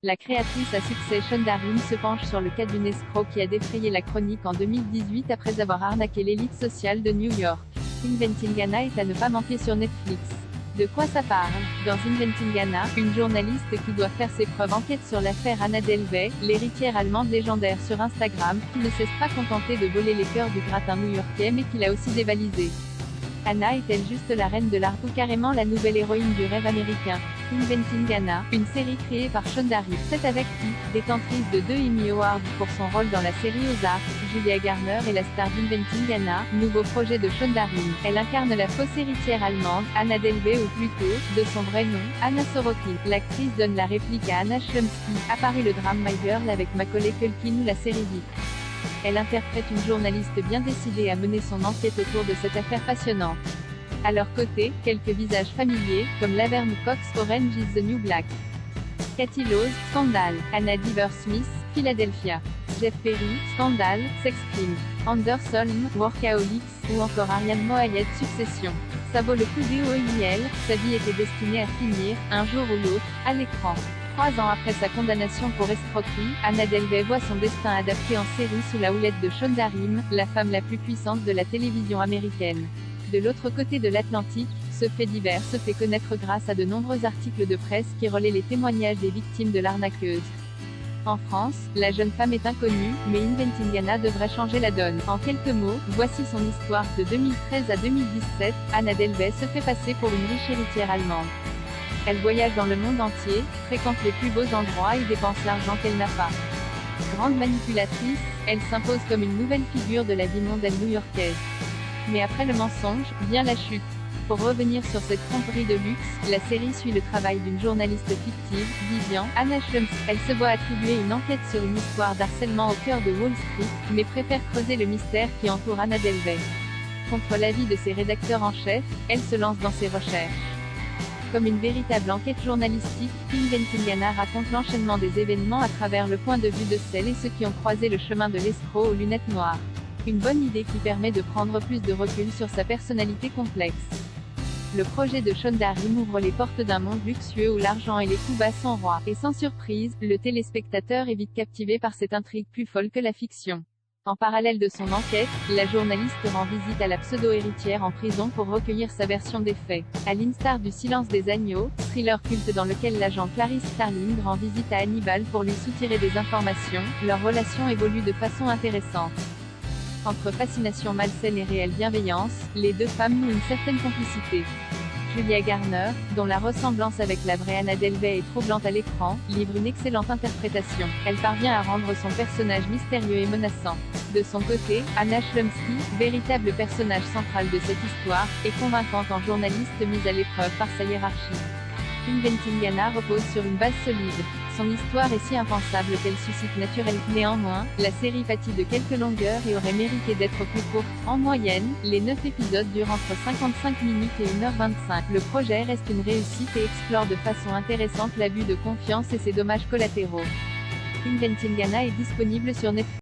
La créatrice à succès Shonda Rhimes se penche sur le cas d'une escroc qui a défrayé la chronique en 2018 après avoir arnaqué l'élite sociale de New York. Inventing Anna est à ne pas manquer sur Netflix. De quoi ça parle? Dans Inventing Anna, une journaliste qui doit faire ses preuves enquête sur l'affaire Anna Delvey, l'héritière allemande légendaire sur Instagram, qui ne cesse pas contenter de voler les cœurs du gratin new-yorkais mais qui l'a aussi dévalisé. Anna est-elle juste la reine de l'art ou carrément la nouvelle héroïne du rêve américain? Inventing Anna, une série créée par Shonda Rhimes. C'est avec qui, détentrice de 2 Emmy Awards pour son rôle dans la série Ozark, Julia Garner est la star d'Inventing Anna, nouveau projet de Shonda Rhimes. Elle incarne la fausse héritière allemande, Anna Delvey ou plutôt, de son vrai nom, Anna Sorokin. L'actrice donne la réplique à Anna Chlumsky, apparaît le drame My Girl avec Macaulay Culkin ou la série VIP. Elle interprète une journaliste bien décidée à mener son enquête autour de cette affaire passionnante. À leur côté, quelques visages familiers, comme Laverne Cox, Orange is the New Black. Katie Lowes, Scandale. Anna Deavere-Smith, Philadelphia. Jeff Perry, Scandale, Sex Crimes. Anderson, Workaholics, ou encore Ariane Moayed, Succession. Ça vaut le coup d'OIL, sa vie était destinée à finir, un jour ou l'autre, à l'écran. 3 ans après sa condamnation pour escroquerie, Anna Delvey voit son destin adapté en série sous la houlette de Shonda Rhimes, la femme la plus puissante de la télévision américaine. De l'autre côté de l'Atlantique, ce fait divers se fait connaître grâce à de nombreux articles de presse qui relaient les témoignages des victimes de l'arnaqueuse. En France, la jeune femme est inconnue, mais Inventing Anna devrait changer la donne. En quelques mots, voici son histoire de 2013 à 2017, Anna Delvey se fait passer pour une riche héritière allemande. Elle voyage dans le monde entier, fréquente les plus beaux endroits et dépense l'argent qu'elle n'a pas. Grande manipulatrice, elle s'impose comme une nouvelle figure de la vie mondaine new-yorkaise. Mais après le mensonge, vient la chute. Pour revenir sur cette tromperie de luxe, la série suit le travail d'une journaliste fictive, Vivian, Anna Chlumsky. Elle se voit attribuer une enquête sur une histoire d'harcèlement au cœur de Wall Street, mais préfère creuser le mystère qui entoure Anna Delvey. Contre l'avis de ses rédacteurs en chef, elle se lance dans ses recherches. Comme une véritable enquête journalistique, Inventing Anna raconte l'enchaînement des événements à travers le point de vue de celles et ceux qui ont croisé le chemin de l'escroc aux lunettes noires. Une bonne idée qui permet de prendre plus de recul sur sa personnalité complexe. Le projet de Shonda Rhimes ouvre les portes d'un monde luxueux où l'argent et les coups bas sont rois. Et sans surprise, le téléspectateur est vite captivé par cette intrigue plus folle que la fiction. En parallèle de son enquête, la journaliste rend visite à la pseudo-héritière en prison pour recueillir sa version des faits. À l'instar du Silence des agneaux, thriller culte dans lequel l'agent Clarice Starling rend visite à Hannibal pour lui soutirer des informations, leur relation évolue de façon intéressante. Entre fascination malsaine et réelle bienveillance, les deux femmes nouent une certaine complicité. Julia Garner, dont la ressemblance avec la vraie Anna Delvey est troublante à l'écran, livre une excellente interprétation. Elle parvient à rendre son personnage mystérieux et menaçant. De son côté, Anna Chlumsky, véritable personnage central de cette histoire, est convaincante en journaliste mise à l'épreuve par sa hiérarchie. Inventing Anna repose sur une base solide. Son histoire est si impensable qu'elle suscite naturellement. Néanmoins, la série pâtit de quelques longueurs et aurait mérité d'être plus courte. En moyenne, les 9 épisodes durent entre 55 minutes et 1h25. Le projet reste une réussite et explore de façon intéressante l'abus de confiance et ses dommages collatéraux. Inventing Anna est disponible sur Netflix.